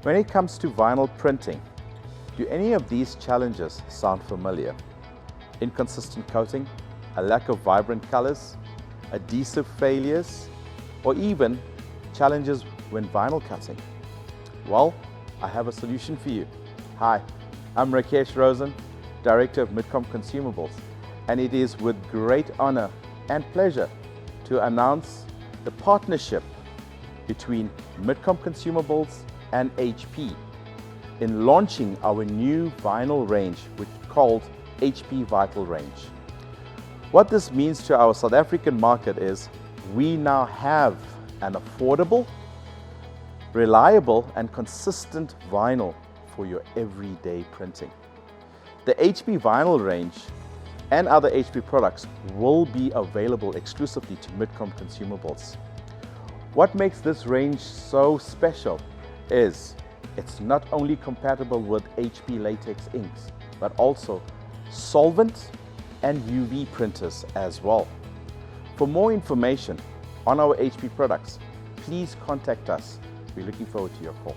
When it comes to vinyl printing, do any of these challenges sound familiar? Inconsistent coating, a lack of vibrant colors, adhesive failures, or even challenges when vinyl cutting? Well, I have a solution for you. Hi, I'm Rakesh Rosen, Director of Midcomp Consumables, and it is with great honor and pleasure to announce the partnership between Midcomp Consumables and HP in launching our new vinyl range, which is called HP Vital Range. What this means to our South African market is we now have an affordable, reliable and consistent vinyl for your everyday printing. The HP Vinyl range and other HP products will be available exclusively to Midcomp Consumables. What makes this range so special is it's not only compatible with HP Latex Inks, but also solvent and UV printers as well. For more information on our HP products, please contact us. We're looking forward to your call.